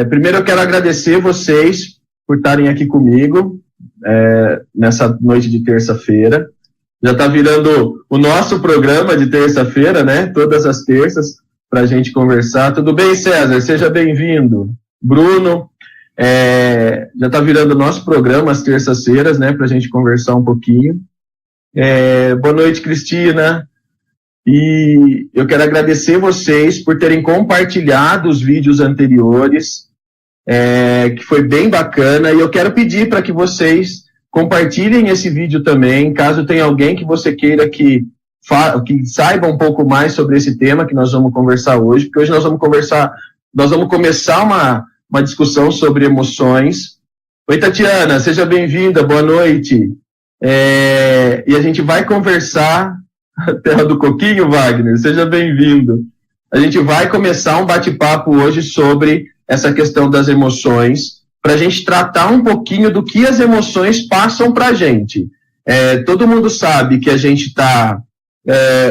Primeiro eu quero agradecer vocês por estarem aqui comigo nessa noite de terça-feira. Já está virando o nosso programa de terça-feira, né? Todas as terças, para a gente conversar. Tudo bem, César? Seja bem-vindo. Bruno, já está virando o nosso programa às terças-feiras, né? Para a gente conversar um pouquinho. Boa noite, Cristina. E eu quero agradecer vocês por terem compartilhado os vídeos anteriores, que foi bem bacana, e eu quero pedir para que vocês compartilhem esse vídeo também, caso tenha alguém que você queira que saiba um pouco mais sobre esse tema que nós vamos conversar hoje, porque hoje nós vamos começar uma discussão sobre emoções. Oi, Tatiana, seja bem-vinda, boa noite. E a gente vai conversar... Terra do Coquinho, Wagner, seja bem-vindo. A gente vai começar um bate-papo hoje sobre essa questão das emoções, para a gente tratar um pouquinho do que as emoções passam para a gente. Todo mundo sabe que a gente está...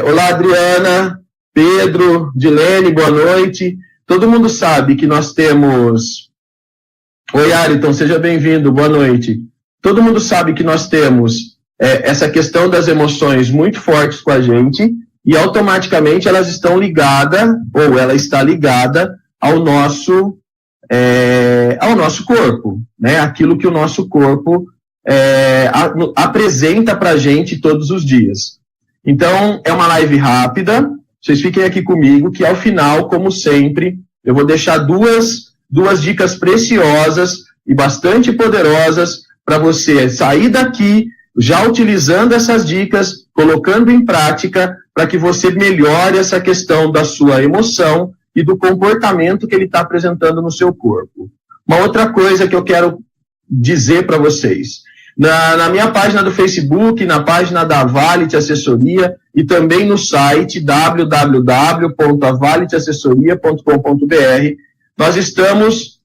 Olá, Adriana, Pedro, Dilene, boa noite. Todo mundo sabe que nós temos... Oi, Ayrton, seja bem-vindo, boa noite. Todo mundo sabe que nós temos... essa questão das emoções muito fortes com a gente, e automaticamente elas estão ligadas, ou ela está ligada ao nosso corpo, né? Aquilo que o nosso corpo apresenta para a gente todos os dias. Então, é uma live rápida, vocês fiquem aqui comigo, que ao final, como sempre, eu vou deixar duas dicas preciosas e bastante poderosas para você sair daqui já utilizando essas dicas, colocando em prática, para que você melhore essa questão da sua emoção e do comportamento que ele está apresentando no seu corpo. Uma outra coisa que eu quero dizer para vocês, na minha página do Facebook, na página da Valit Assessoria e também no site www.valitassessoria.com.br, nós estamos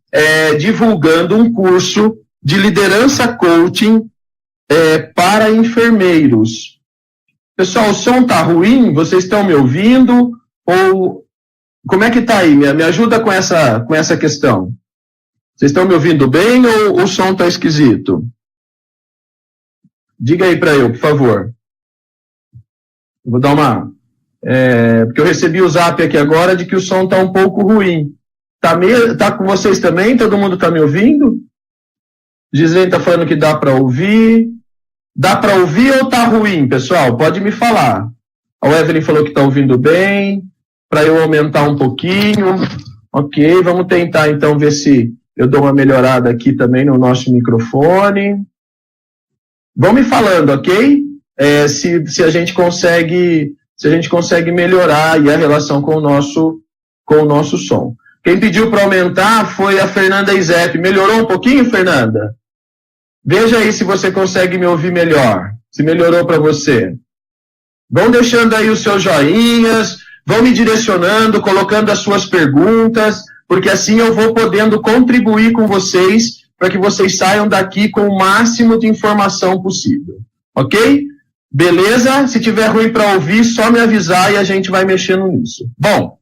divulgando um curso de liderança coaching para enfermeiros. Pessoal, o som tá ruim? Vocês estão me ouvindo? Ou como é que tá aí? Me ajuda com essa questão. Vocês estão me ouvindo bem ou o som tá esquisito? Diga aí para eu, por favor. Eu vou dar porque eu recebi o zap aqui agora de que o som tá um pouco ruim. Tá com vocês também? Todo mundo tá me ouvindo? Gislene tá falando que dá para ouvir. Dá para ouvir ou tá ruim, pessoal? Pode me falar. A Evelyn falou que tá ouvindo bem. Para eu aumentar um pouquinho. Ok, vamos tentar então ver se eu dou uma melhorada aqui também no nosso microfone. Vão me falando, ok? Se a gente consegue melhorar aí a relação com o nosso som. Quem pediu para aumentar foi a Fernanda Izep. Melhorou um pouquinho, Fernanda? Veja aí se você consegue me ouvir melhor, se melhorou para você. Vão deixando aí os seus joinhas, vão me direcionando, colocando as suas perguntas, porque assim eu vou podendo contribuir com vocês, para que vocês saiam daqui com o máximo de informação possível. Ok? Beleza? Se tiver ruim para ouvir, só me avisar e a gente vai mexendo nisso. Bom,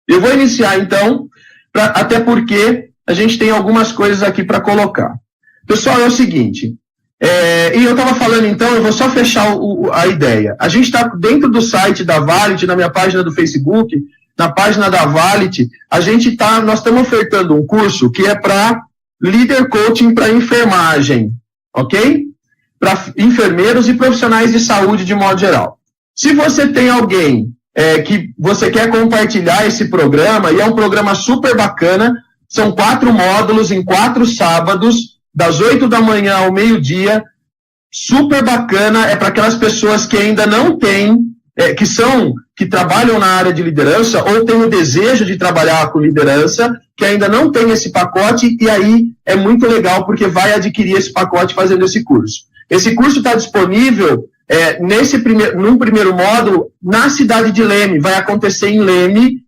eu vou iniciar então, até porque a gente tem algumas coisas aqui para colocar. Pessoal, é o seguinte, e eu estava falando então, eu vou só fechar a ideia. A gente está dentro do site da Valit, na minha página do Facebook, na página da Valit, nós estamos ofertando um curso que é para líder coaching para enfermagem, ok? Para enfermeiros e profissionais de saúde de modo geral. Se você tem alguém que você quer compartilhar esse programa, e é um programa super bacana, são 4 módulos em 4 sábados, das 8 da manhã ao meio-dia, super bacana, é para aquelas pessoas que ainda não têm, que trabalham na área de liderança, ou têm o desejo de trabalhar com liderança, que ainda não tem esse pacote, e aí é muito legal, porque vai adquirir esse pacote fazendo esse curso. Esse curso está disponível num primeiro módulo na cidade de Leme, vai acontecer em Leme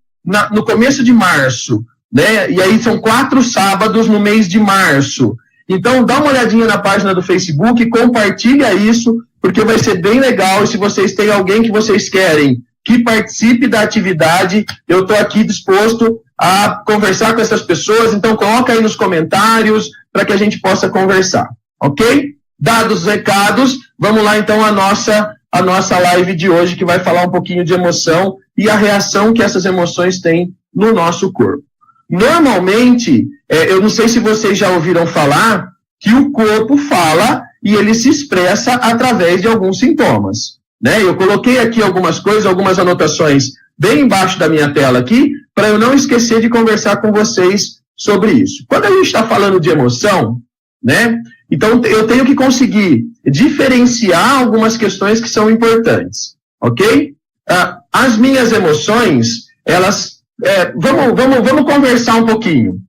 no começo de março, né? E aí são 4 sábados no mês de março. Então, dá uma olhadinha na página do Facebook, compartilha isso, porque vai ser bem legal. E se vocês têm alguém que vocês querem que participe da atividade, eu estou aqui disposto a conversar com essas pessoas, então coloca aí nos comentários para que a gente possa conversar, ok? Dados os recados, vamos lá então a nossa live de hoje, que vai falar um pouquinho de emoção e a reação que essas emoções têm no nosso corpo. Normalmente, eu não sei se vocês já ouviram falar, que o corpo fala e ele se expressa através de alguns sintomas, né? Eu coloquei aqui algumas coisas, algumas anotações bem embaixo da minha tela aqui, para eu não esquecer de conversar com vocês sobre isso. Quando a gente está falando de emoção, né? Então eu tenho que conseguir diferenciar algumas questões que são importantes, ok? As minhas emoções, elas... vamos conversar um pouquinho.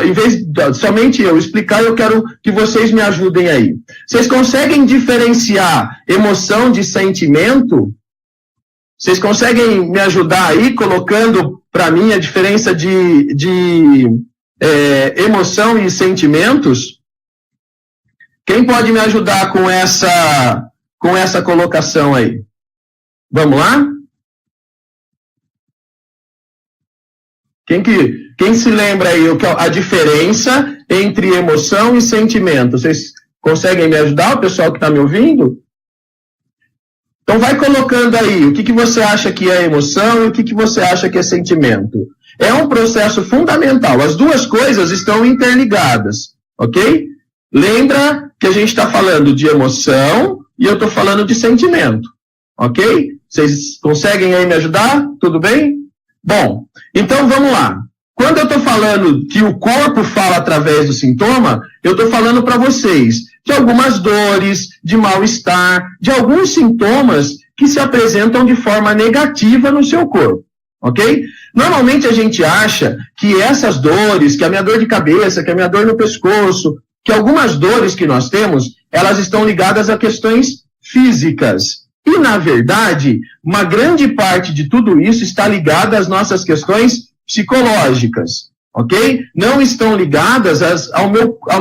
Em vez de somente eu explicar, eu quero que vocês me ajudem aí. Vocês conseguem diferenciar emoção de sentimento? Vocês conseguem me ajudar aí, colocando para mim a diferença de emoção e sentimentos? Quem pode me ajudar com essa colocação aí? Vamos lá? Quem se lembra aí a diferença entre emoção e sentimento? Vocês conseguem me ajudar, o pessoal que está me ouvindo? Então vai colocando aí o que você acha que é emoção e o que você acha que é sentimento. É um processo fundamental. As duas coisas estão interligadas, ok? Lembra que a gente está falando de emoção e eu estou falando de sentimento, ok? Vocês conseguem aí me ajudar? Tudo bem? Bom, então vamos lá. Quando eu estou falando que o corpo fala através do sintoma, eu estou falando para vocês de algumas dores, de mal-estar, de alguns sintomas que se apresentam de forma negativa no seu corpo, ok? Normalmente a gente acha que essas dores, que a minha dor de cabeça, que a minha dor no pescoço, que algumas dores que nós temos, elas estão ligadas a questões físicas. E, na verdade, uma grande parte de tudo isso está ligada às nossas questões psicológicas, ok? Não estão ligadas ao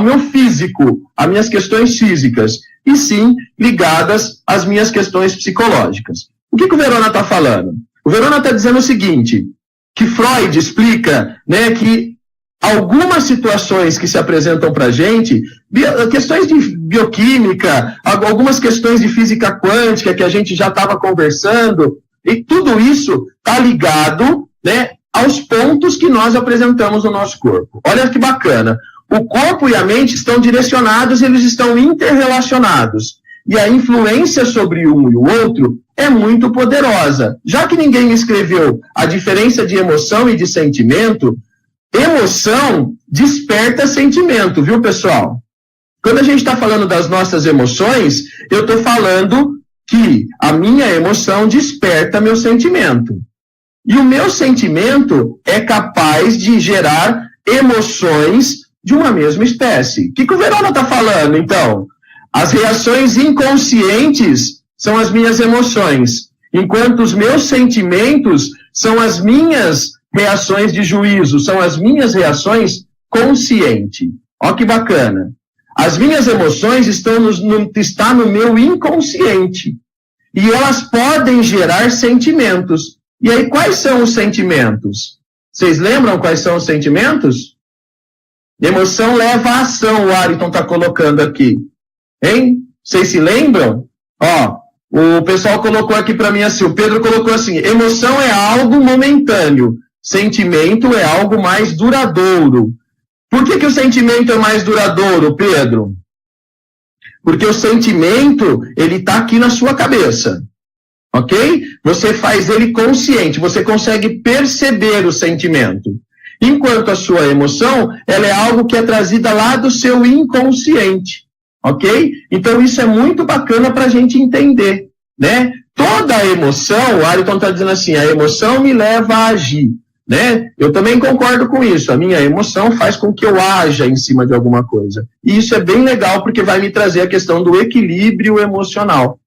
meu físico, às minhas questões físicas, e sim ligadas às minhas questões psicológicas. O que o Verona está falando? O Verona está dizendo o seguinte, que Freud explica, né, que algumas situações que se apresentam para a gente, questões de bioquímica, algumas questões de física quântica que a gente já estava conversando, e tudo isso está ligado, né, aos pontos que nós apresentamos no nosso corpo. Olha que bacana. O corpo e a mente estão direcionados, eles estão interrelacionados. E a influência sobre um e o outro é muito poderosa. Já que ninguém escreveu a diferença de emoção e de sentimento, emoção desperta sentimento, viu, pessoal? Quando a gente está falando das nossas emoções, eu estou falando que a minha emoção desperta meu sentimento. E o meu sentimento é capaz de gerar emoções de uma mesma espécie. O que o Verona está falando, então? As reações inconscientes são as minhas emoções, enquanto os meus sentimentos são as minhas reações de juízo, são as minhas reações conscientes. Olha que bacana. As minhas emoções estão no meu inconsciente. E elas podem gerar sentimentos. E aí, quais são os sentimentos? Vocês lembram quais são os sentimentos? Emoção leva à ação, o Ayrton está colocando aqui. Hein? Vocês se lembram? Ó, o pessoal colocou aqui para mim assim, o Pedro colocou assim, emoção é algo momentâneo, sentimento é algo mais duradouro. Por que o sentimento é mais duradouro, Pedro? Porque o sentimento, ele está aqui na sua cabeça. Ok? Você faz ele consciente, você consegue perceber o sentimento. Enquanto a sua emoção, ela é algo que é trazida lá do seu inconsciente. Ok? Então isso é muito bacana para a gente entender, né? Toda a emoção, o Ayrton está dizendo assim, a emoção me leva a agir, né? Eu também concordo com isso, a minha emoção faz com que eu haja em cima de alguma coisa. E isso é bem legal porque vai me trazer a questão do equilíbrio emocional,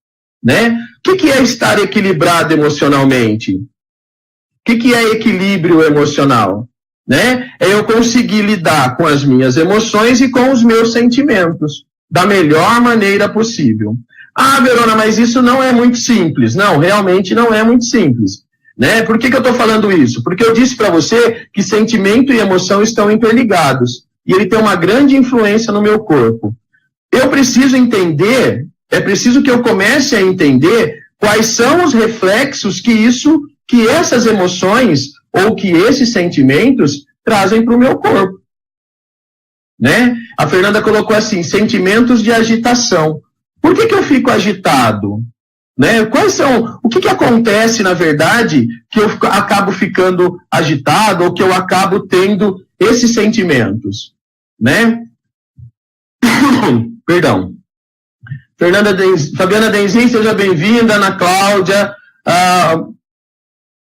né? O que é estar equilibrado emocionalmente? O que é equilíbrio emocional? Né? É eu conseguir lidar com as minhas emoções e com os meus sentimentos da melhor maneira possível. Ah, Verona, mas isso não é muito simples. Não, realmente não é muito simples. Né? Por que eu estou falando isso? Porque eu disse para você que sentimento e emoção estão interligados. E ele tem uma grande influência no meu corpo. Eu preciso entender, é preciso que eu comece a entender quais são os reflexos que essas emoções ou que esses sentimentos trazem para o meu corpo. Né? A Fernanda colocou assim, sentimentos de agitação. Por que eu fico agitado? Né? O que acontece, na verdade, que eu acabo ficando agitado ou que eu acabo tendo esses sentimentos? Né? Perdão. Fabiana Denzin, seja bem-vinda. Ana Cláudia,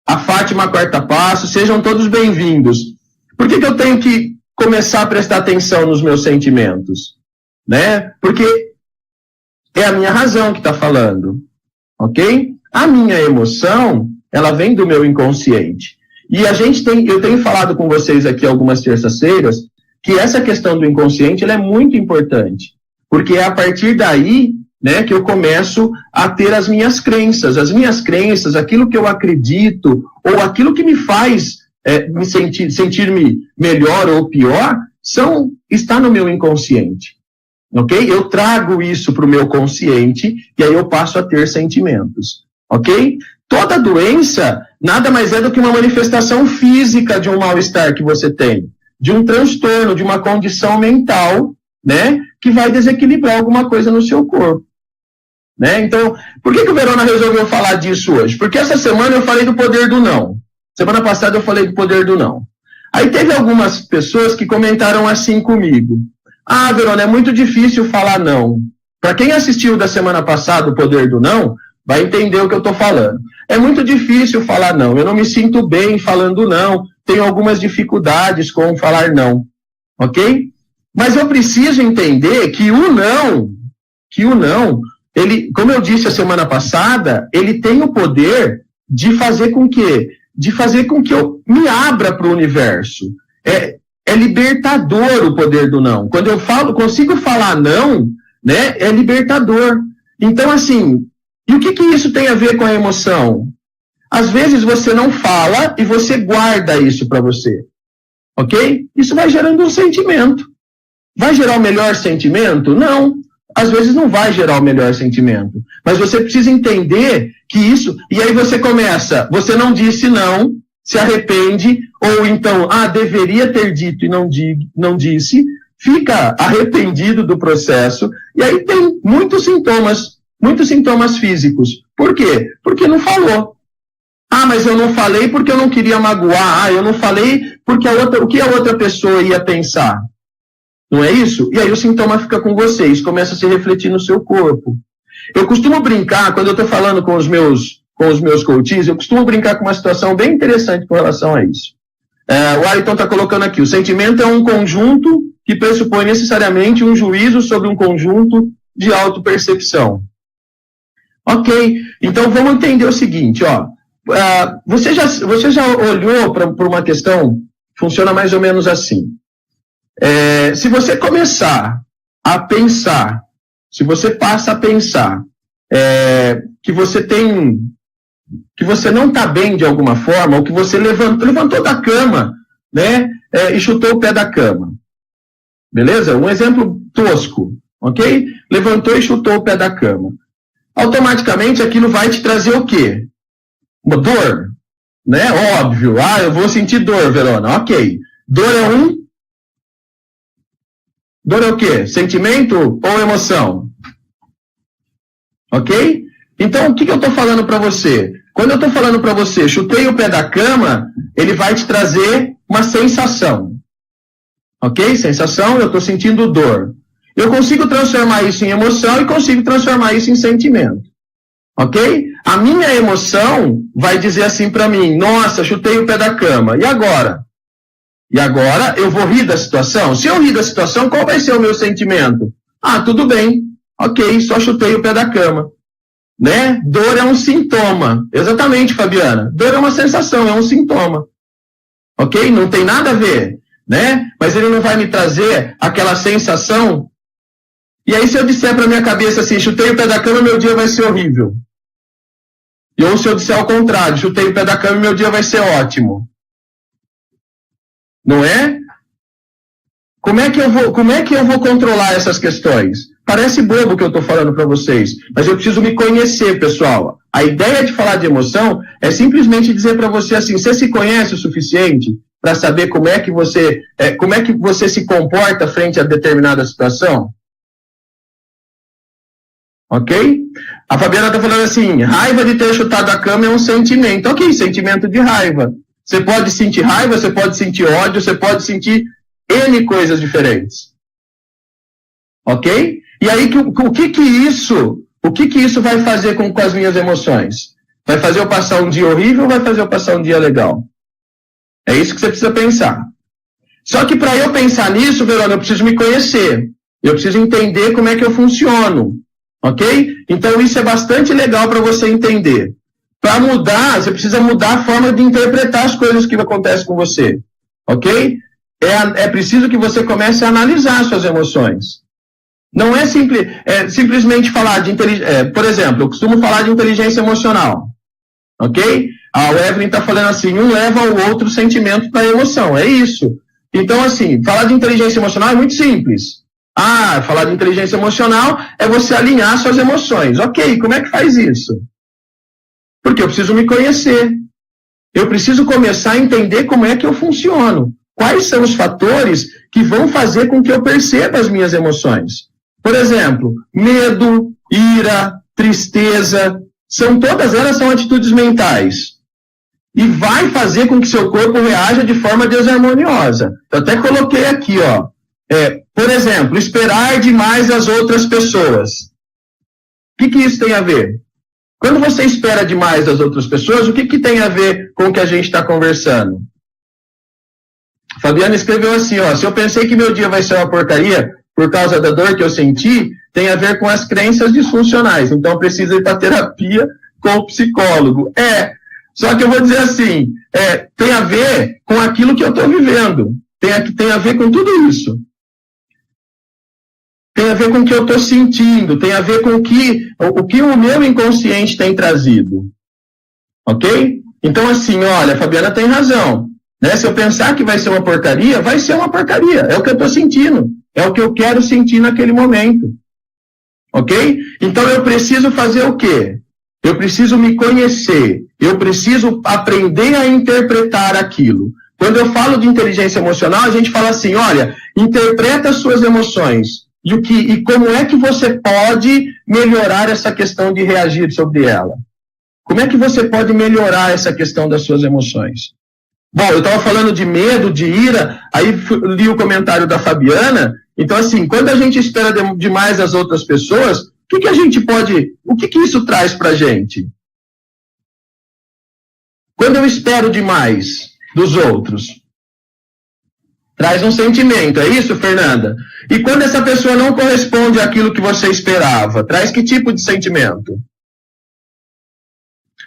a Fátima Quarta Passo, sejam todos bem-vindos. Por que eu tenho que começar a prestar atenção nos meus sentimentos? Né? Porque é a minha razão que está falando. Ok? A minha emoção, ela vem do meu inconsciente. E eu tenho falado com vocês aqui algumas terças-feiras que essa questão do inconsciente ela é muito importante. Porque é a partir daí, né, que eu começo a ter as minhas crenças. As minhas crenças, aquilo que eu acredito, ou aquilo que me faz sentir-me melhor ou pior, está no meu inconsciente. Ok? Eu trago isso para o meu consciente e aí eu passo a ter sentimentos. Ok? Toda doença nada mais é do que uma manifestação física de um mal-estar que você tem, de um transtorno, de uma condição mental, né, que vai desequilibrar alguma coisa no seu corpo. Né? Então, por que o Verona resolveu falar disso hoje? Porque essa semana eu falei do poder do não. Semana passada eu falei do poder do não. Aí teve algumas pessoas que comentaram assim comigo. Ah, Verona, é muito difícil falar não. Para quem assistiu da semana passada o poder do não, vai entender o que eu estou falando. É muito difícil falar não. Eu não me sinto bem falando não. Tenho algumas dificuldades com falar não. Ok? Mas eu preciso entender que o não, ele, como eu disse a semana passada, ele tem o poder de fazer com que eu me abra para o universo. É libertador o poder do não. Quando eu consigo falar não, né, é libertador. Então, assim, e o que isso tem a ver com a emoção? Às vezes você não fala e você guarda isso para você. Ok? Isso vai gerando um sentimento. Vai gerar o melhor sentimento? Não. Às vezes não vai gerar o melhor sentimento. Mas você precisa entender que isso... E aí você não disse não, se arrepende, ou então, deveria ter dito e não disse, fica arrependido do processo, e aí tem muitos sintomas físicos. Por quê? Porque não falou. Mas eu não falei porque eu não queria magoar. Eu não falei porque o que a outra pessoa ia pensar. Não é isso? E aí o sintoma fica com vocês, começa a se refletir no seu corpo. Eu costumo brincar, quando eu estou falando com os meus coaches, eu costumo brincar com uma situação bem interessante com relação a isso. O Ayrton está colocando aqui, o sentimento é um conjunto que pressupõe necessariamente um juízo sobre um conjunto de autopercepção. Ok, então vamos entender o seguinte, você já olhou para uma questão, funciona mais ou menos assim. Se você começar a pensar, se você passa a pensar que você não está bem de alguma forma, ou que você levantou da cama, né, e chutou o pé da cama. Beleza? Um exemplo tosco, ok? Levantou e chutou o pé da cama. Automaticamente aquilo vai te trazer o quê? Uma dor, né? Óbvio. Eu vou sentir dor, Verona. Ok. Dor é o quê? Sentimento ou emoção? Ok? Então, o que eu estou falando para você? Quando eu estou falando para você, chutei o pé da cama, ele vai te trazer uma sensação. Ok? Sensação, eu estou sentindo dor. Eu consigo transformar isso em emoção e consigo transformar isso em sentimento. Ok? A minha emoção vai dizer assim para mim, nossa, chutei o pé da cama. E agora? E agora eu vou rir da situação? Se eu rir da situação, qual vai ser o meu sentimento? Tudo bem. Ok, só chutei o pé da cama. Né? Dor é um sintoma. Exatamente, Fabiana. Dor é uma sensação, é um sintoma. Ok? Não tem nada a ver. Né? Mas ele não vai me trazer aquela sensação. E aí se eu disser para minha cabeça assim, chutei o pé da cama, meu dia vai ser horrível. Ou se eu disser ao contrário, chutei o pé da cama e meu dia vai ser ótimo. Não é? Como é que eu vou controlar essas questões? Parece bobo o que eu estou falando para vocês, mas eu preciso me conhecer, pessoal. A ideia de falar de emoção é simplesmente dizer para você assim, você se conhece o suficiente para saber como é que você se comporta frente a determinada situação? Ok? A Fabiana está falando assim, raiva de ter chutado a cama é um sentimento. Ok, sentimento de raiva. Você pode sentir raiva, você pode sentir ódio, você pode sentir N coisas diferentes. Ok? E aí, o que isso vai fazer com as minhas emoções? Vai fazer eu passar um dia horrível ou vai fazer eu passar um dia legal? É isso que você precisa pensar. Só que para eu pensar nisso, Verônica, eu preciso me conhecer. Eu preciso entender como é que eu funciono. Ok? Então isso é bastante legal para você entender. Para mudar, você precisa mudar a forma de interpretar as coisas que acontecem com você. Ok? É preciso que você comece a analisar suas emoções. Não é simplesmente falar de inteligência. Por exemplo, eu costumo falar de inteligência emocional. Ok? O Evelyn está falando assim, um leva ao outro sentimento para a emoção. É isso. Então, assim, falar de inteligência emocional é muito simples. Falar de inteligência emocional é você alinhar suas emoções. Ok, como é que faz isso? Porque eu preciso me conhecer. Eu preciso começar a entender como é que eu funciono. Quais são os fatores que vão fazer com que eu perceba as minhas emoções? Por exemplo, medo, ira, tristeza, todas elas são atitudes mentais. E vai fazer com que seu corpo reaja de forma desarmoniosa. Eu até coloquei aqui, ó. Por exemplo, esperar demais as outras pessoas. O que isso tem a ver? Quando você espera demais das outras pessoas, o que tem a ver com o que a gente está conversando? Fabiana escreveu assim, ó, se eu pensei que meu dia vai ser uma porcaria por causa da dor que eu senti, tem a ver com as crenças disfuncionais. Então precisa ir para terapia com o psicólogo. Só que eu vou dizer assim, tem a ver com aquilo que eu estou vivendo. Tem a ver com tudo isso. Tem a ver com o que eu estou sentindo, tem a ver com o que o meu inconsciente tem trazido. Ok? Então, assim, olha, a Fabiana tem razão. Né? Se eu pensar que vai ser uma porcaria, vai ser uma porcaria. É o que eu estou sentindo. É o que eu quero sentir naquele momento. Ok? Então, eu preciso fazer o quê? Eu preciso me conhecer. Eu preciso aprender a interpretar aquilo. Quando eu falo de inteligência emocional, a gente fala assim, olha, interpreta as suas emoções. E como é que você pode melhorar essa questão de reagir sobre ela? Como é que você pode melhorar essa questão das suas emoções? Bom, eu estava falando de medo, de ira, aí li o comentário da Fabiana. Então, assim, quando a gente espera demais das outras pessoas, o que isso traz para a gente? Quando eu espero demais dos outros, traz um sentimento, é isso, Fernanda? E quando essa pessoa não corresponde àquilo que você esperava, traz que tipo de sentimento?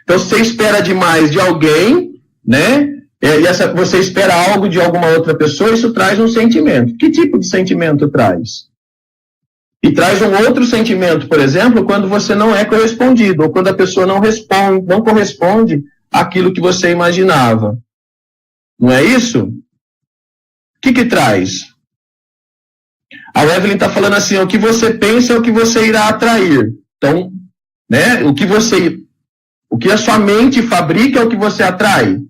Então, você espera demais de alguém, né? Você espera algo de alguma outra pessoa, isso traz um sentimento. Que tipo de sentimento traz? E traz um outro sentimento, por exemplo, quando você não é correspondido, ou quando a pessoa não corresponde àquilo que você imaginava. Não é isso? O que traz? A Evelyn está falando assim, o que você pensa é o que você irá atrair. Então, né, o que a sua mente fabrica é o que você atrai.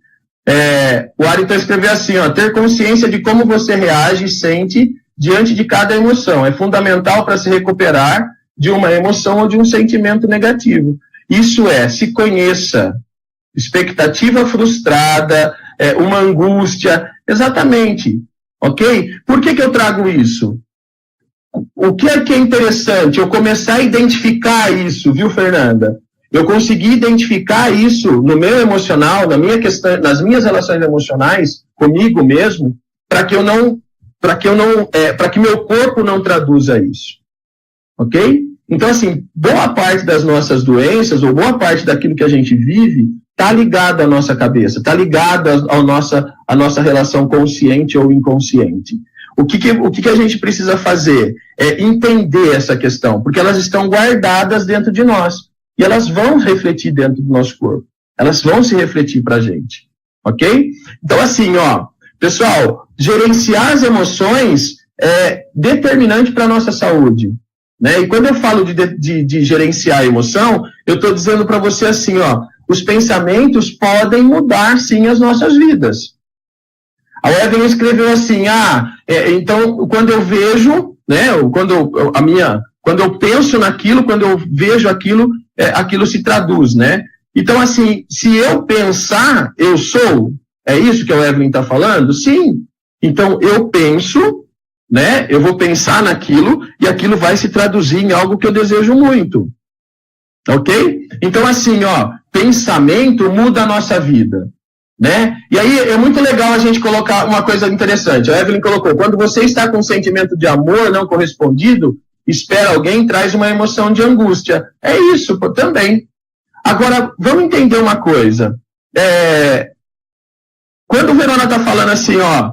O Ayrton escreveu assim, ó, ter consciência de como você reage e sente diante de cada emoção. É fundamental para se recuperar de uma emoção ou de um sentimento negativo. Isso se conheça. Expectativa frustrada, uma angústia, exatamente. Ok? Por que eu trago isso? O que é interessante? Eu começar a identificar isso, viu, Fernanda? Eu consegui identificar isso no meu emocional, nas minhas relações emocionais, comigo mesmo, para que meu corpo não traduza isso. Ok? Então, assim, boa parte das nossas doenças, ou boa parte daquilo que a gente vive, está ligado à nossa cabeça, está ligado à nossa relação consciente ou inconsciente. O que a gente precisa fazer é entender essa questão, porque elas estão guardadas dentro de nós. e elas vão refletir dentro do nosso corpo. Elas vão se refletir para a gente, ok? Então, assim, ó, pessoal, gerenciar as emoções é determinante para a nossa saúde, né? E quando eu falo de gerenciar a emoção, eu estou dizendo para você assim, ó, os pensamentos podem mudar, sim, as nossas vidas. A Evelyn escreveu assim, então, quando eu vejo, né, quando eu penso naquilo, quando eu vejo aquilo, aquilo se traduz, né? Então, assim, se eu pensar, eu sou, é isso que a Evelyn está falando? Sim. Então, eu penso, né, eu vou pensar naquilo, e aquilo vai se traduzir em algo que eu desejo muito. Ok? Então, assim, ó, pensamento muda a nossa vida. Né? E aí é muito legal a gente colocar uma coisa interessante. A Evelyn colocou, quando você está com um sentimento de amor não correspondido, espera alguém, traz uma emoção de angústia. É isso, também. Agora, vamos entender uma coisa. Quando o Verona está falando assim, ó,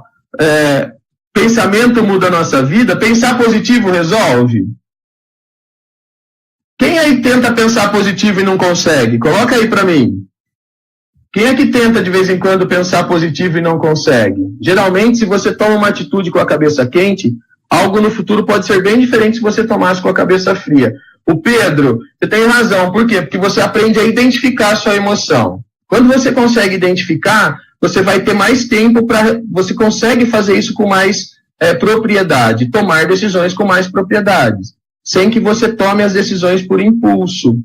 pensamento muda a nossa vida, pensar positivo resolve? Quem aí tenta pensar positivo e não consegue? Coloca aí para mim. Quem é que tenta de vez em quando pensar positivo e não consegue? Geralmente, se você toma uma atitude com a cabeça quente, algo no futuro pode ser bem diferente se você tomasse com a cabeça fria. O Pedro, você tem razão. Por quê? Porque você aprende a identificar a sua emoção. Quando você consegue identificar, você vai ter mais tempo para... Você consegue fazer isso com mais propriedade, tomar decisões com mais propriedade, sem que você tome as decisões por impulso.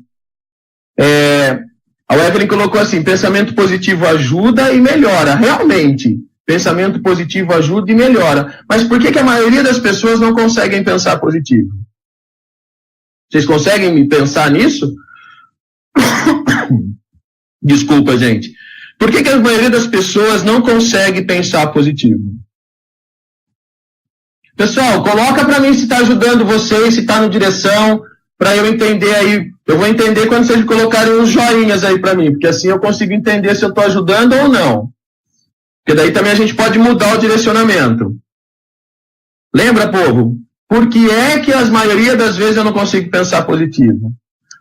A Evelyn colocou assim, pensamento positivo ajuda e melhora. Realmente, pensamento positivo ajuda e melhora. Mas por que a maioria das pessoas não conseguem pensar positivo? Vocês conseguem pensar nisso? Desculpa, gente. Por que a maioria das pessoas não consegue pensar positivo? Pessoal, coloca para mim se está ajudando vocês, se está na direção, para eu entender aí. Eu vou entender quando vocês colocarem uns joinhas aí para mim, porque assim eu consigo entender se eu estou ajudando ou não. Porque daí também a gente pode mudar o direcionamento. Lembra, povo? Por que é que a maioria das vezes eu não consigo pensar positivo?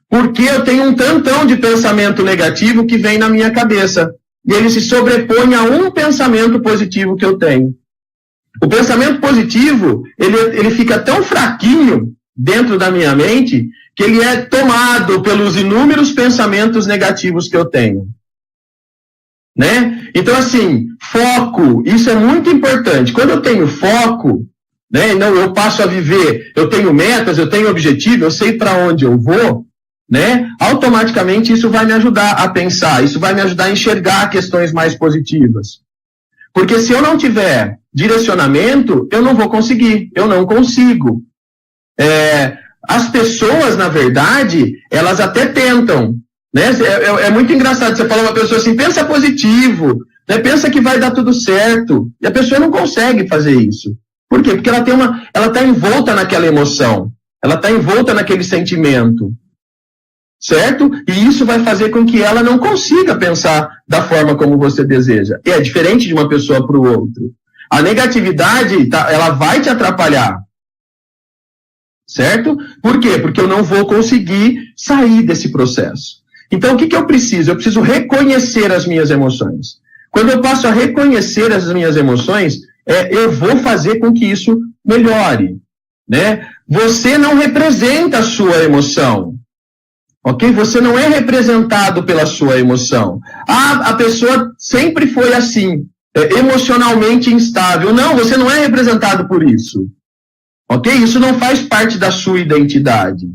Porque eu tenho um tantão de pensamento negativo que vem na minha cabeça. E ele se sobrepõe a um pensamento positivo que eu tenho. O pensamento positivo, ele fica tão fraquinho dentro da minha mente que ele é tomado pelos inúmeros pensamentos negativos que eu tenho. Né? Então, assim, foco, isso é muito importante. Quando eu tenho foco, né, não, eu passo a viver, eu tenho metas, eu tenho objetivo, eu sei para onde eu vou, né? Automaticamente isso vai me ajudar a pensar, isso vai me ajudar a enxergar questões mais positivas. Porque se eu não tiver direcionamento, eu não vou conseguir, eu não consigo. As pessoas, na verdade, elas até tentam, né? É muito engraçado, você fala uma pessoa assim, pensa positivo, né? Pensa que vai dar tudo certo, e a pessoa não consegue fazer isso. Por quê? Porque ela está envolta naquela emoção, ela está envolta naquele sentimento, certo? E isso vai fazer com que ela não consiga pensar da forma como você deseja. E é diferente de uma pessoa para o outro. A negatividade, ela vai te atrapalhar. Certo? Por quê? Porque eu não vou conseguir sair desse processo. Então, o que eu preciso? Eu preciso reconhecer as minhas emoções. Quando eu passo a reconhecer as minhas emoções, eu vou fazer com que isso melhore. Né? Você não representa a sua emoção. Ok? Você não é representado pela sua emoção. A pessoa sempre foi assim, emocionalmente instável. Não, você não é representado por isso. Ok? Isso não faz parte da sua identidade.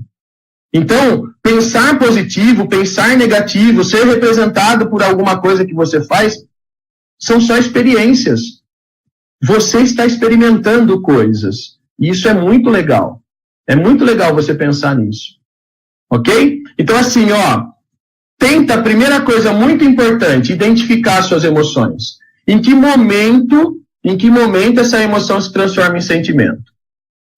Então, pensar positivo, pensar negativo, ser representado por alguma coisa que você faz, são só experiências. Você está experimentando coisas. E isso é muito legal. É muito legal você pensar nisso. Ok? Então, assim, tenta, a primeira coisa muito importante, identificar suas emoções. Em que momento essa emoção se transforma em sentimento?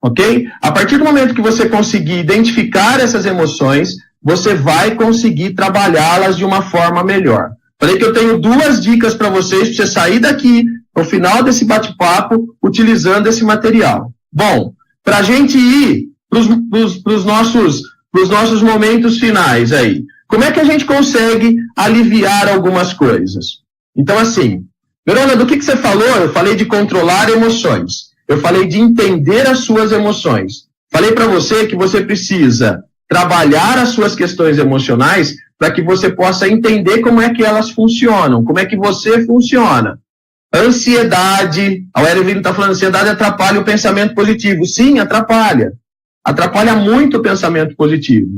Ok? A partir do momento que você conseguir identificar essas emoções, você vai conseguir trabalhá-las de uma forma melhor. Falei que eu tenho 2 dicas para vocês, para você sair daqui, no final desse bate-papo, utilizando esse material. Bom, para a gente ir para os nossos momentos finais aí. como é que a gente consegue aliviar algumas coisas? Então, assim, Verona, do que você falou? Eu falei de controlar emoções. Eu falei de entender as suas emoções. Falei para você que você precisa trabalhar as suas questões emocionais para que você possa entender como é que elas funcionam, como é que você funciona. Ansiedade, a Evelyn está falando, ansiedade atrapalha o pensamento positivo. Sim, atrapalha. Atrapalha muito o pensamento positivo.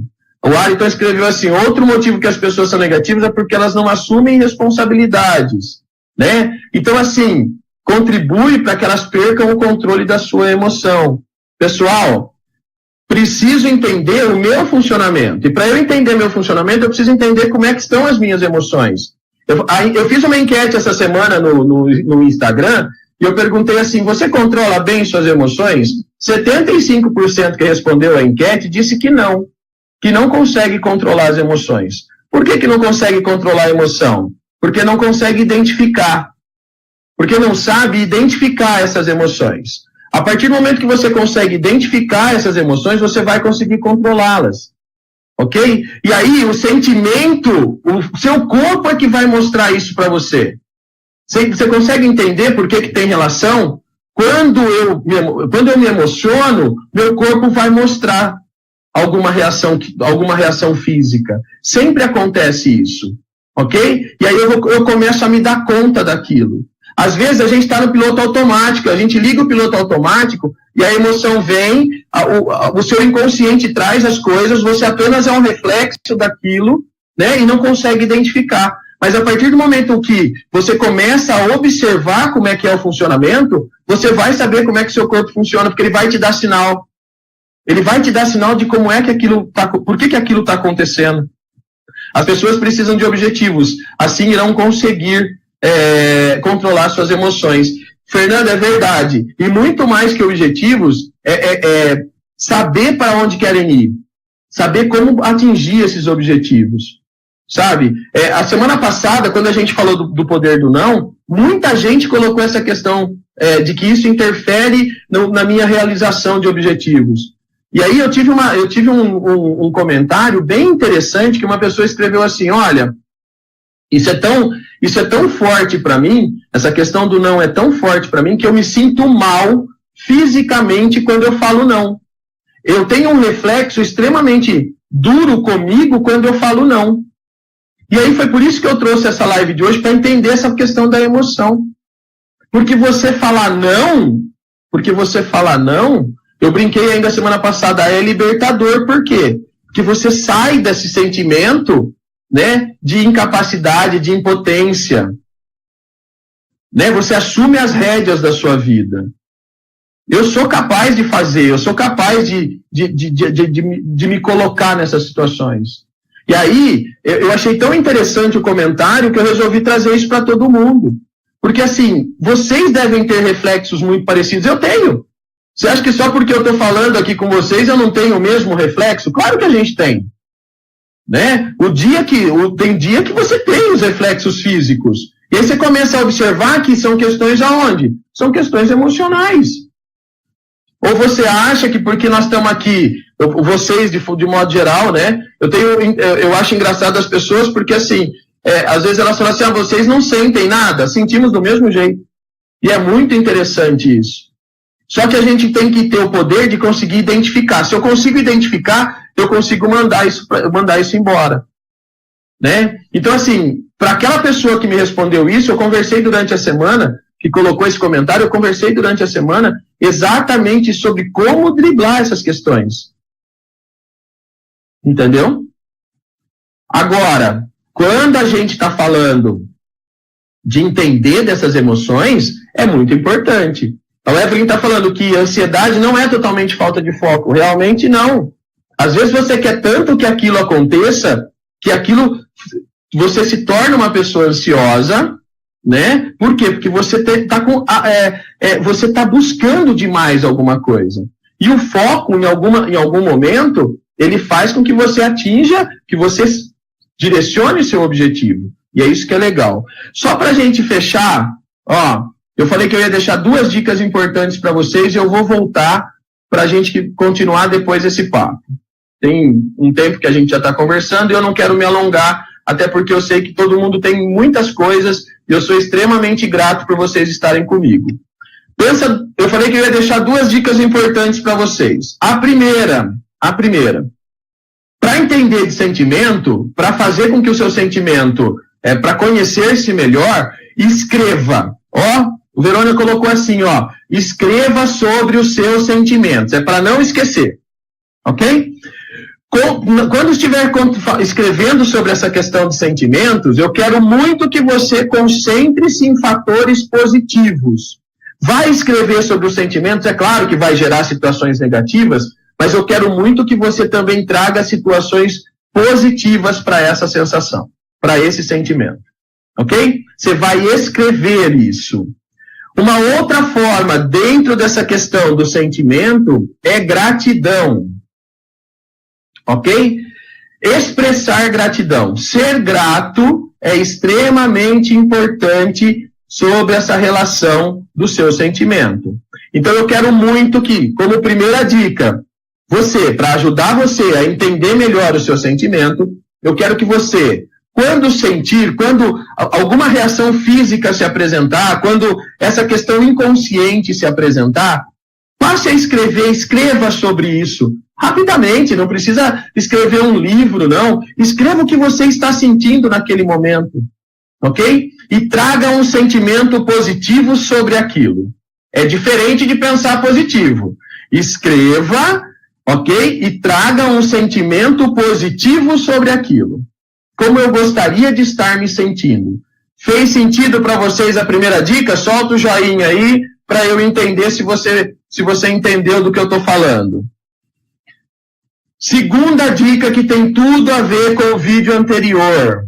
O Ayrton escreveu assim, outro motivo que as pessoas são negativas é porque elas não assumem responsabilidades, né? Então, assim, contribui para que elas percam o controle da sua emoção. Pessoal, preciso entender o meu funcionamento. E para eu entender meu funcionamento, eu preciso entender como é que estão as minhas emoções. Eu fiz uma enquete essa semana no Instagram e eu perguntei assim, você controla bem suas emoções? 75% que respondeu a enquete disse que não consegue controlar as emoções. Por que não consegue controlar a emoção? Porque não consegue identificar. Porque não sabe identificar essas emoções. A partir do momento que você consegue identificar essas emoções, você vai conseguir controlá-las. Ok? E aí, o sentimento, o seu corpo é que vai mostrar isso para você. Você consegue entender por que tem relação? Quando eu me emociono, meu corpo vai mostrar alguma reação física. Sempre acontece isso. Ok? E aí eu começo a me dar conta daquilo. Às vezes a gente está no piloto automático, a gente liga o piloto automático e a emoção vem, o seu inconsciente traz as coisas, você apenas é um reflexo daquilo, né, e não consegue identificar. Mas a partir do momento que você começa a observar como é que é o funcionamento, você vai saber como é que o seu corpo funciona, porque ele vai te dar sinal. Ele vai te dar sinal de como é que aquilo está, por que aquilo está acontecendo. As pessoas precisam de objetivos, assim irão conseguir controlar suas emoções. Fernando, é verdade. E muito mais que objetivos, saber para onde querem ir. Saber como atingir esses objetivos. Sabe? A semana passada, quando a gente falou do poder do não, muita gente colocou essa questão de que isso interfere na minha realização de objetivos. E aí eu tive um comentário bem interessante que uma pessoa escreveu assim, olha, isso é tão forte para mim, essa questão do não é tão forte para mim que eu me sinto mal fisicamente quando eu falo não. Eu tenho um reflexo extremamente duro comigo quando eu falo não. E aí foi por isso que eu trouxe essa live de hoje, para entender essa questão da emoção. Porque você falar não, eu brinquei ainda semana passada, é libertador. Por quê? Porque você sai desse sentimento, né, de incapacidade, de impotência. Né? Você assume as rédeas da sua vida. Eu sou capaz de fazer, eu sou capaz de me colocar nessas situações. E aí, eu achei tão interessante o comentário que eu resolvi trazer isso para todo mundo. Porque assim, vocês devem ter reflexos muito parecidos. Eu tenho. Você acha que só porque eu estou falando aqui com vocês eu não tenho o mesmo reflexo? Claro que a gente tem. Né? Tem dia que você tem os reflexos físicos. E aí você começa a observar que são questões aonde? São questões emocionais. Ou você acha que porque nós estamos aqui, vocês de modo geral, né? Eu acho engraçado as pessoas porque assim, às vezes elas falam assim, vocês não sentem nada, sentimos do mesmo jeito. E é muito interessante isso. Só que a gente tem que ter o poder de conseguir identificar. Se eu consigo identificar, eu consigo mandar isso embora. Né? Então, assim, para aquela pessoa que me respondeu isso, eu conversei durante a semana, que colocou esse comentário, eu conversei durante a semana exatamente sobre como driblar essas questões. Entendeu? Agora, quando a gente está falando de entender dessas emoções, é muito importante. A Evelyn está falando que a ansiedade não é totalmente falta de foco. Realmente não. Às vezes você quer tanto que aquilo aconteça, que você se torna uma pessoa ansiosa, né? Por quê? Porque você está buscando demais alguma coisa. E o foco, em algum momento, ele faz com que você atinja, que você direcione seu objetivo. E é isso que é legal. Só para a gente fechar, eu falei que eu ia deixar 2 dicas importantes para vocês e eu vou voltar para a gente continuar depois esse papo. tem um tempo que a gente já está conversando e eu não quero me alongar, até porque eu sei que todo mundo tem muitas coisas e eu sou extremamente grato por vocês estarem comigo. Eu falei que eu ia deixar 2 dicas importantes para vocês. A primeira, para entender de sentimento, para fazer com que o seu sentimento, para conhecer-se melhor, escreva. Ó, o Verônica colocou assim, ó, escreva sobre os seus sentimentos. É para não esquecer, ok? Quando estiver escrevendo sobre essa questão de sentimentos, eu quero muito que você concentre-se em fatores positivos. Vai escrever sobre os sentimentos, é claro que vai gerar situações negativas, mas eu quero muito que você também traga situações positivas para essa sensação, para esse sentimento, ok? Você vai escrever isso. Uma outra forma, dentro dessa questão do sentimento, é gratidão, ok? Expressar gratidão. Ser grato é extremamente importante sobre essa relação do seu sentimento. Então eu quero muito que, como primeira dica, para ajudar você a entender melhor o seu sentimento, eu quero que você, quando alguma reação física se apresentar, quando essa questão inconsciente se apresentar, passe a escreva sobre isso, rapidamente, não precisa escrever um livro, não. Escreva o que você está sentindo naquele momento, ok? E traga um sentimento positivo sobre aquilo. É diferente de pensar positivo. Escreva, ok? E traga um sentimento positivo sobre aquilo. Como eu gostaria de estar me sentindo. Fez sentido para vocês a primeira dica? Solta o joinha aí para eu entender se você entendeu do que eu estou falando. Segunda dica que tem tudo a ver com o vídeo anterior.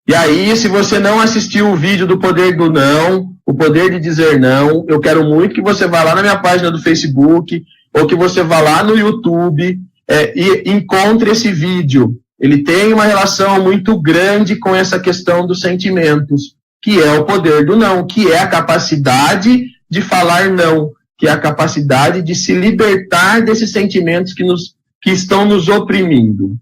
E aí, se você não assistiu o vídeo do Poder do Não, o Poder de Dizer Não, eu quero muito que você vá lá na minha página do Facebook, ou que você vá lá no YouTube e encontre esse vídeo. Ele tem uma relação muito grande com essa questão dos sentimentos, que é o poder do não, que é a capacidade de falar não, que é a capacidade de se libertar desses sentimentos que estão nos oprimindo.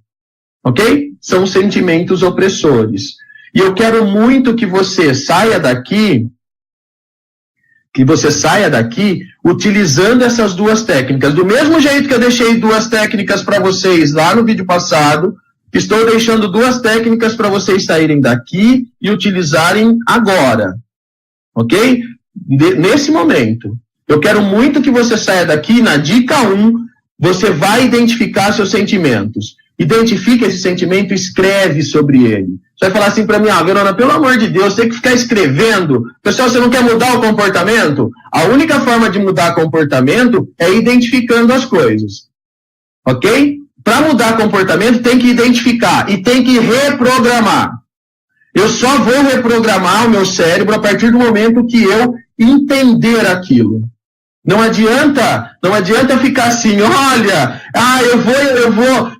Ok? São sentimentos opressores. E eu quero muito que você saia daqui utilizando essas 2 técnicas. Do mesmo jeito que eu deixei 2 técnicas para vocês lá no vídeo passado, estou deixando 2 técnicas para vocês saírem daqui e utilizarem agora. Ok? Nesse momento. Eu quero muito que você saia daqui, na dica 1, você vai identificar seus sentimentos. Identifica esse sentimento e escreve sobre ele. Você vai falar assim para mim, Verona, pelo amor de Deus, tem que ficar escrevendo. Pessoal, você não quer mudar o comportamento? A única forma de mudar comportamento é identificando as coisas. Ok? Para mudar comportamento, tem que identificar e tem que reprogramar. Eu só vou reprogramar o meu cérebro a partir do momento que eu entender aquilo. Não adianta ficar assim, olha,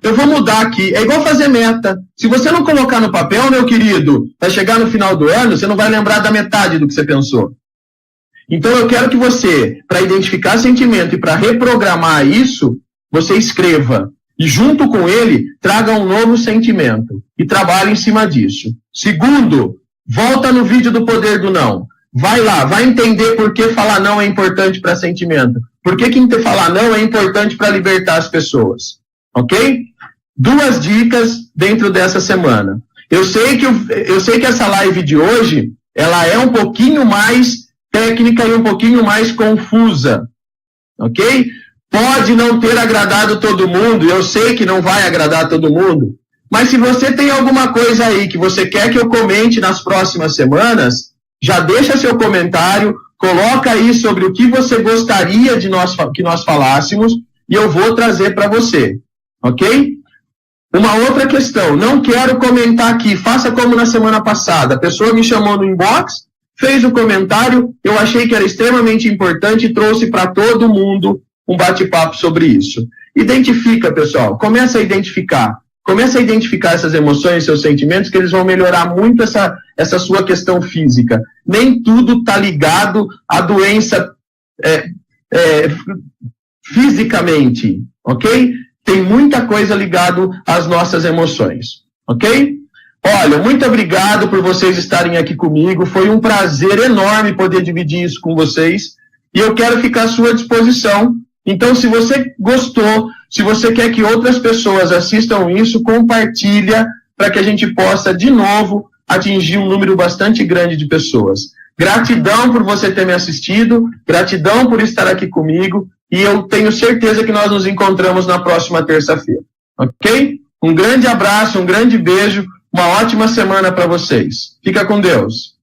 eu vou mudar aqui. É igual fazer meta. Se você não colocar no papel, meu querido, vai chegar no final do ano, você não vai lembrar da metade do que você pensou. Então eu quero que você, para identificar sentimento e para reprogramar isso, você escreva. E junto com ele, traga um novo sentimento. E trabalhe em cima disso. Segundo, volta no vídeo do Poder do Não. Vai lá, vai entender por que falar não é importante para sentimento. Por que falar não é importante para libertar as pessoas. Ok? 2 dicas dentro dessa semana. Eu sei que essa live de hoje, ela é um pouquinho mais técnica e um pouquinho mais confusa. Ok? Pode não ter agradado todo mundo, eu sei que não vai agradar todo mundo, mas se você tem alguma coisa aí que você quer que eu comente nas próximas semanas, já deixa seu comentário, coloca aí sobre o que você gostaria que nós falássemos e eu vou trazer para você, ok? Uma outra questão, não quero comentar aqui, faça como na semana passada, a pessoa me chamou no inbox, fez o comentário, eu achei que era extremamente importante e trouxe para todo mundo um bate-papo sobre isso. Identifica, pessoal, começa a identificar essas emoções, seus sentimentos, que eles vão melhorar muito essa sua questão física. Nem tudo está ligado à doença fisicamente, ok? Tem muita coisa ligada às nossas emoções, ok? Olha, muito obrigado por vocês estarem aqui comigo. Foi um prazer enorme poder dividir isso com vocês. E eu quero ficar à sua disposição. Então, se você gostou, se você quer que outras pessoas assistam isso, compartilha para que a gente possa, de novo, atingir um número bastante grande de pessoas. Gratidão por você ter me assistido, gratidão por estar aqui comigo, e eu tenho certeza que nós nos encontramos na próxima terça-feira, ok? Um grande abraço, um grande beijo, uma ótima semana para vocês. Fica com Deus.